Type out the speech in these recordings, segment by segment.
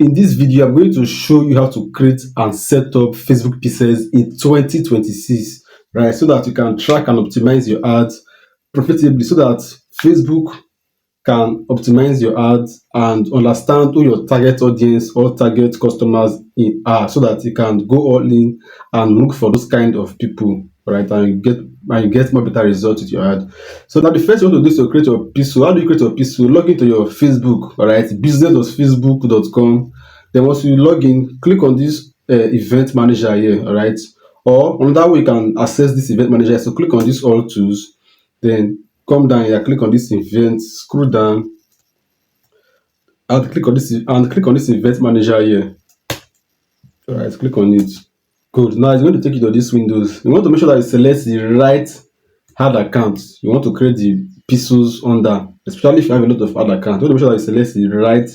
In this video, I'm going to show you how to create and set up Facebook pixels in 2026, right? So that you can track and optimize your ads profitably, so that Facebook can optimize your ads and understand who your target audience or target customers are, so that you can go all in and look for those kind of people, right? And you get more better results with your ad. So now the first thing you want to do is to create your pixel. How do you create your pixel? Log into your Facebook, all right? business.facebook.com. Then once you log in, click on this event manager here, all right? Or another way you can access this event manager is to click on this all tools, then come down here, click on this event, scroll down, and click on this event manager here. All right, click on it. Good. Now it's going to take you to this windows. You want to make sure that you select the right ad account you want to create the pixels under, especially if you have a lot of ad accounts. You want to make sure that you select the right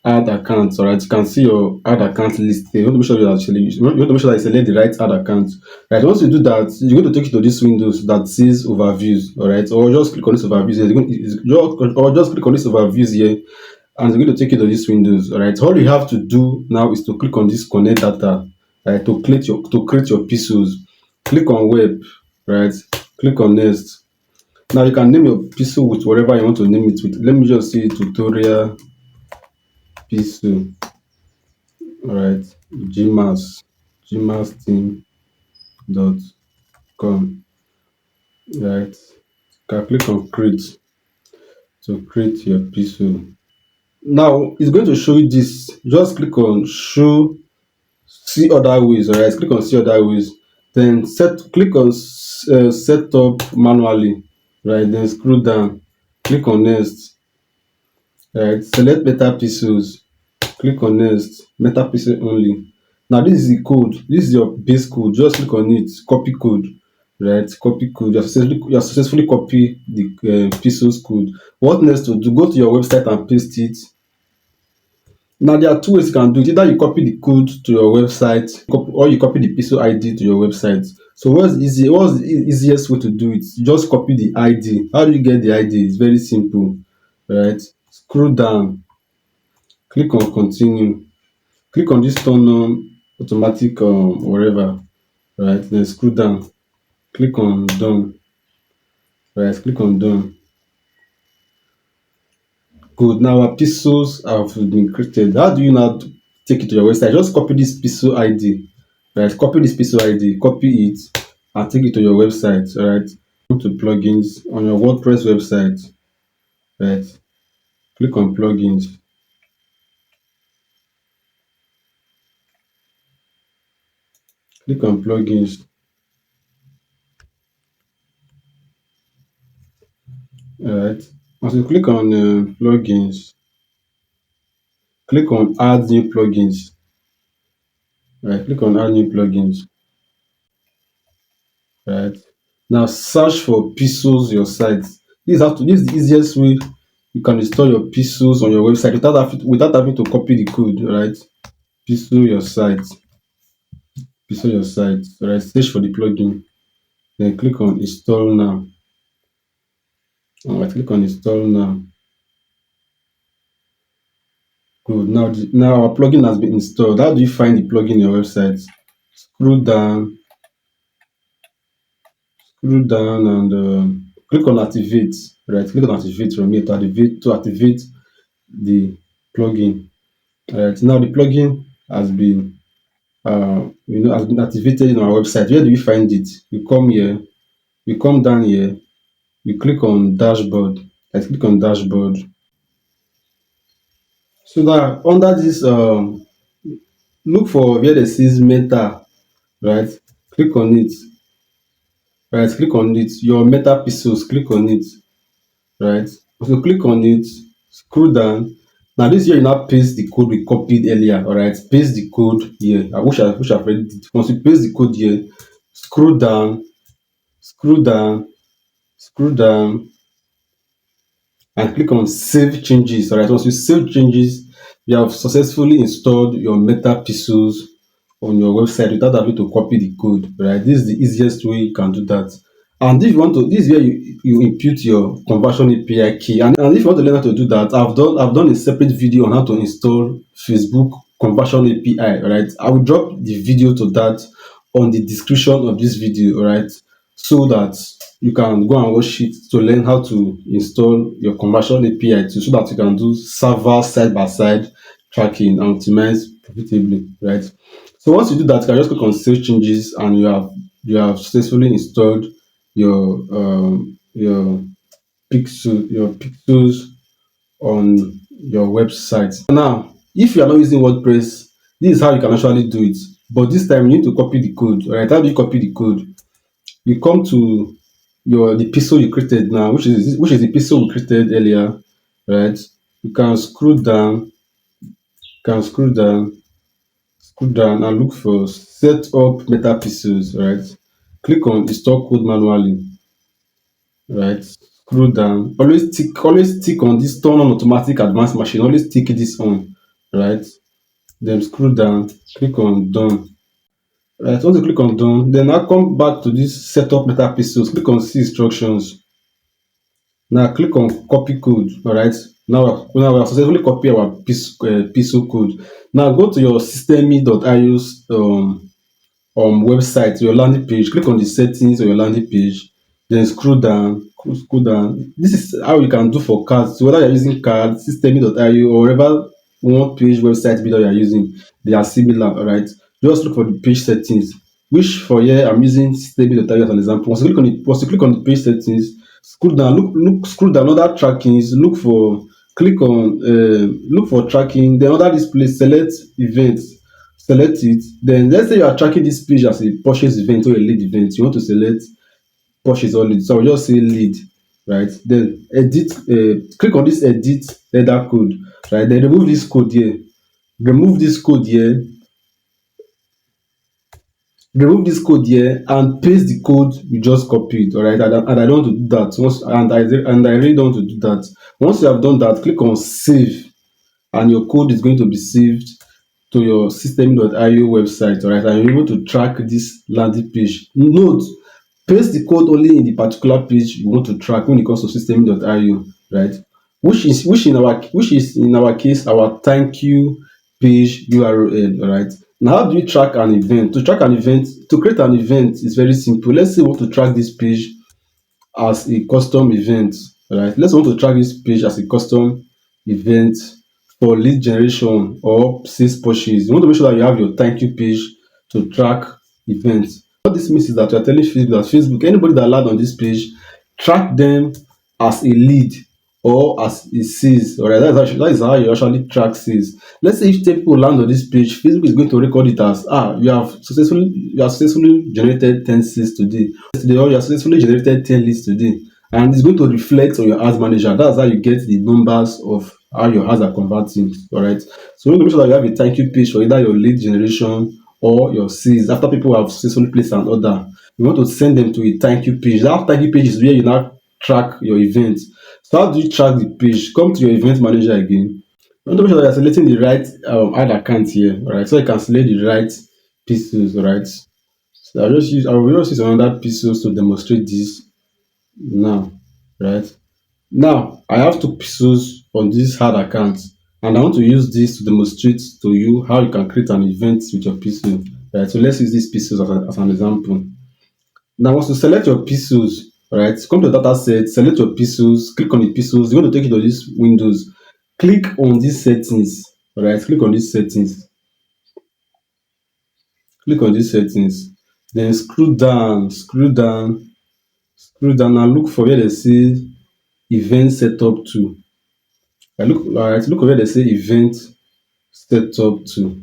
ad account. All right, you can see your ad account list there. You want to make sure you select the right ad account. Right, once you do that, you're going to take you to this windows that says overviews. All right, or just click on this overviews here. Or just click on this overviews here, and it's going to take you to this windows. All right, all you have to do now is to click on this connect data, right, to create your pixels. Click on web, right, click on next. Now you can name your pixel with whatever you want to name it with. Let me just say tutorial pixel. All right, gmasteam.com. Right, you can click on create to create your pixel. Now it's going to show you this. Just click on show see other ways. All right, click on see other ways, then click on set up manually, right, then scroll down, click on next. Right, select meta pixels, click on next, meta pixel only. Now this is the code, this is your base code. Just click on it, copy code, right, copy code. You have successfully copy the pixels code. What next to do? Go to your website and paste it. Now there are two ways you can do it. Either you copy the code to your website, or you copy the pixel ID to your website. So what's the easiest way to do it? Just copy the ID. How do you get the ID? It's very simple, right? Scroll down, click on continue, click on this turn on automatic whatever, right? Then scroll down, click on done, right? Click on done. Good. Now our pixels have been created. How do you now take it to your website? Just copy this pixel ID, right? Copy this pixel ID, copy it, and take it to your website. All right. Go to plugins on your WordPress website, right? Click on plugins. Click on plugins. All right. Once you click on plugins, click on add new plugins. Right. Click on add new plugins. Right. Now search for pixels your site. This is the easiest way you can install your pixels on your website without having to copy the code, right? Pixel your site, pixel your site, right? Search for the plugin, then click on install now. All right, click on install now. Good. Now our plugin has been installed. How do you find the plugin in your website? Scroll down, and click on activate. Right, click on activate from here to activate the plugin. Right, now the plugin has been activated in our website. Where do you find it? You come here, you come down here, you click on dashboard. I click on dashboard. So now under this, look for where there says meta, right? Click on it, right? Click on it. Your meta pixels, click on it, right? So click on it, scroll down. Now this here you now paste the code we copied earlier. All right, paste the code here. I wish I've already did. Once you paste the code here, scroll down, scroll down, scroll down, and click on save changes. All right, once you save changes, you have successfully installed your meta pixels on your website without having to copy the code. Right, this is the easiest way you can do that. And if you want to, this is where you impute your conversion API key. And if you want to learn how to do that, I've done a separate video on how to install Facebook conversion API. All right, I will drop the video to that on the description of this video. All right, so that you can go and watch it to learn how to install your conversion API so that you can do server side by side tracking and optimize profitably. Right. So once you do that, you can just click on save changes, and you have successfully installed your pixels on your website. Now, if you are not using WordPress, this is how you can actually do it. But this time you need to copy the code. All right, how do you copy the code? You come to the pixel you created now, which is the pixel we created earlier, right? You can scroll down and look for set up meta pixels, right? Click on install code manually, right? Scroll down. Always tick on this turn on automatic advanced machine. Always tick this on, right? Then scroll down, click on done. Right, once you click on done, then now come back to this setup meta pixels. Click on see instructions. Now click on copy code. All right. Now we have successfully copy our pixel code. Now go to your systeme.io website, your landing page. Click on the settings of your landing page, then scroll down. This is how you can do for cards. So whether you're using cards, systeme.io, or whatever one page website builder you're using, they are similar. All right, just look for the page settings, which for here I'm using systeme.io as an example. Once you click on the page settings, scroll down other trackings, look for tracking, then other display, select events, select it. Then let's say you are tracking this page as a purchase event or a lead event. You want to select purchase or lead. So I'll just say lead, right? Then click on this edit header code, right? Then remove this code here. Remove this code here. Remove this code here and paste the code you just copied. All right, and I don't want to do that. I really don't want to do that. Once you have done that, click on save, and your code is going to be saved to your system.io website. All right, and you're able to track this landing page. Note, paste the code only in the particular page you want to track when it comes to system.io, right? Which is in our case our thank you page URL. All right. Now, how do you track an event? To create an event is very simple. Let's say we want to track this page as a custom event. Right, let's want to track this page as a custom event for lead generation or sales purchase. You want to make sure that you have your thank you page to track events. What this means is that you are telling Facebook, anybody that land on this page, track them as a lead or as a sales. All right, that is how you actually track sales. Let's say if 10 people land on this page, Facebook is going to record it as you have successfully generated 10 sales today, or you have successfully generated 10 leads today, and it's going to reflect on your ads manager. That's how you get the numbers of how your ads are converting. All right, so you want to make sure that you have a thank you page for either your lead generation or your sales. After people have successfully placed an order, you want to send them to a thank you page. That thank you page is where you now track your event. So how do you track the page? Come to your event manager again. You want to make sure that you're selecting the right ad account here. All right, so you can select the right pieces. All right, so I will just use another pieces to demonstrate this now. Right, now I have two pixels on this hard account, and I want to use this to demonstrate to you how you can create an event with your pixel. Right, so let's use these pixels as an example. Now once you select your pixels, right, come to the data set, select your pixels, click on the pixels. You're going to take you to this windows. Click on these settings. All right, click on these settings. Click on these settings. Then scroll down and look for where they say event setup to. Look for where they say event setup to.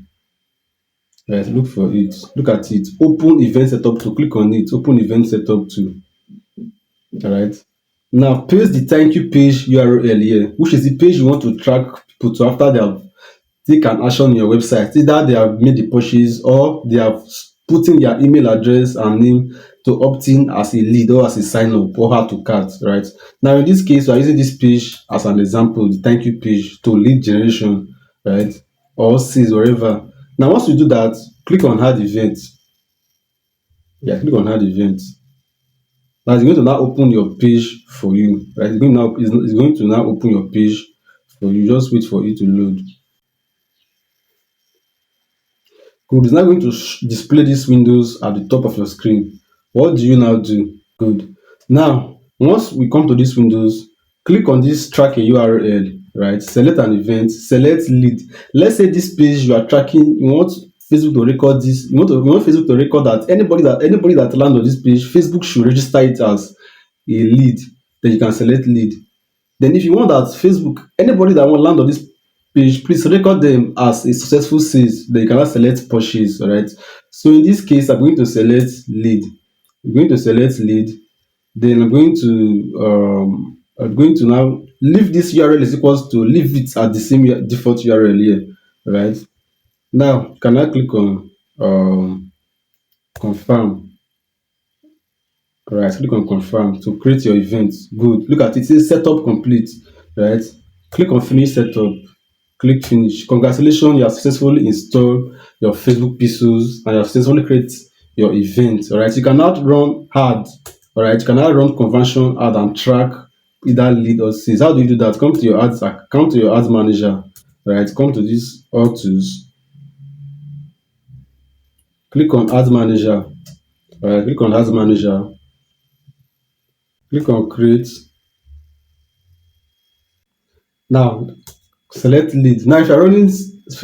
Right, look for it. Look at it. Open event setup to. Click on it. Open event setup to. All right. Now paste the thank you page URL here, which is the page you want to track people to after they have take an action on your website. Either they have made the purchase or they have put in their email address and name to opt in as a lead or as a sign up or add to cart, right? Now in this case, we are using this page as an example, the thank you page to lead generation, right? Or sales, wherever. Now once you do that, click on add event. Yeah, click on add event. Now it's going to now open your page for you, right? It's going to now open your page for you. Just wait for it to load. Good. It's now going to display these windows at the top of your screen. What do you now do? Good. Now, once we come to these windows, click on this track a URL, right? Select an event, select lead. Let's say this page you are tracking, you want Facebook to record this, you want Facebook to record that anybody that land on this page, Facebook should register it as a lead. Then you can select lead. Then if you want that Facebook, anybody that want land on this page, please record them as a successful sales. Then you can now select purchase, alright? So in this case, I'm going to select lead. Then I'm going to now leave this URL is equals to leave it at the same default URL here, right? Now can I click on confirm? Right, click on confirm to create your event. Good. Look at it, it says setup complete, right? Click on finish setup. Click finish. Congratulations, you have successfully installed your Facebook pixels and you have successfully created your event. All right, you can now run ad. All right, you can now run conversion ad and track either lead or sales. How do you do that? Come to your ads manager. All right, come to this all tools. Click on ads manager. All right, click on ads manager. Click on create. Now select lead. Now if you're running if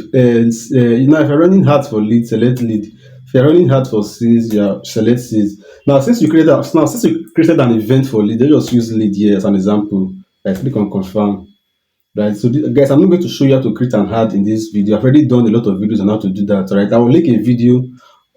you're running hard for lead, select lead. If you're running hard for sales, yeah, select sales. Since you created an event for lead, just use lead here as an example. Like click on confirm. Right, so guys, I'm not going to show you how to create an ad in this video. I've already done a lot of videos on how to do that. Right, I will link a video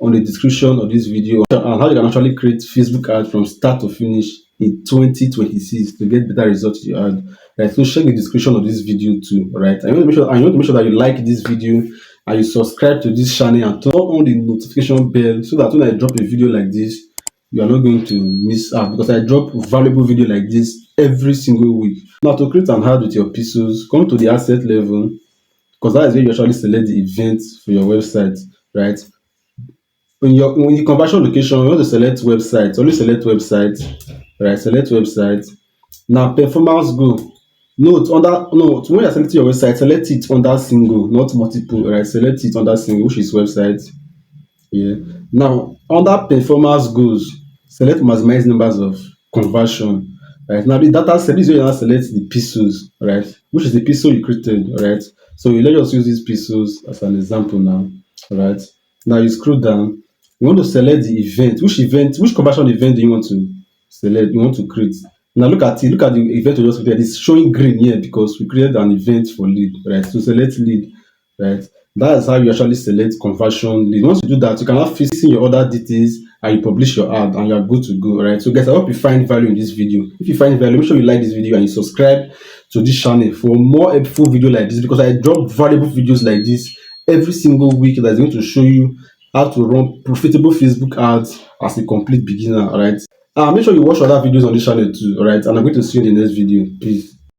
on the description of this video on how you can actually create Facebook ads from start to finish in 2026 to get better results with your ad. Right, so check the description of this video too. Right, I want to make sure that you like this video and you subscribe to this channel and turn on the notification bell so that when I drop a video like this, you are not going to miss out, because I drop valuable video like this every single week. Now to create an ad with your pixels, come to the asset level, because that is where you actually select the event for your website, right? When the conversion location, you want to select website, only select website, right? Select website. Now performance goal. Note when you're selecting your website, select it under single, not multiple, right? Select it under single, which is website. Yeah. Now under performance goals, select maximize numbers of conversion. Right, now the data set, this is where you now select the pixels, right, which is the pixel you created, right? So let us use these pixels as an example now. Right, now you scroll down, you want to select the event. Which conversion event do you want to select, you want to create? Now look at it, look at the event we just created. It's showing green here because we created an event for lead, right? So select lead, right? That's how you actually select conversion lead. Once you do that, you can now fill in your other details and you publish your ad and you are good to go. Right, so guys, I hope you find value in this video. If you find value, make sure you like this video and you subscribe to this channel for more helpful video like this, because I drop valuable videos like this every single week that's going to show you how to run profitable Facebook ads as a complete beginner. All right, make sure you watch other videos on this channel too. All right, and I'm going to see you in the next video. Peace.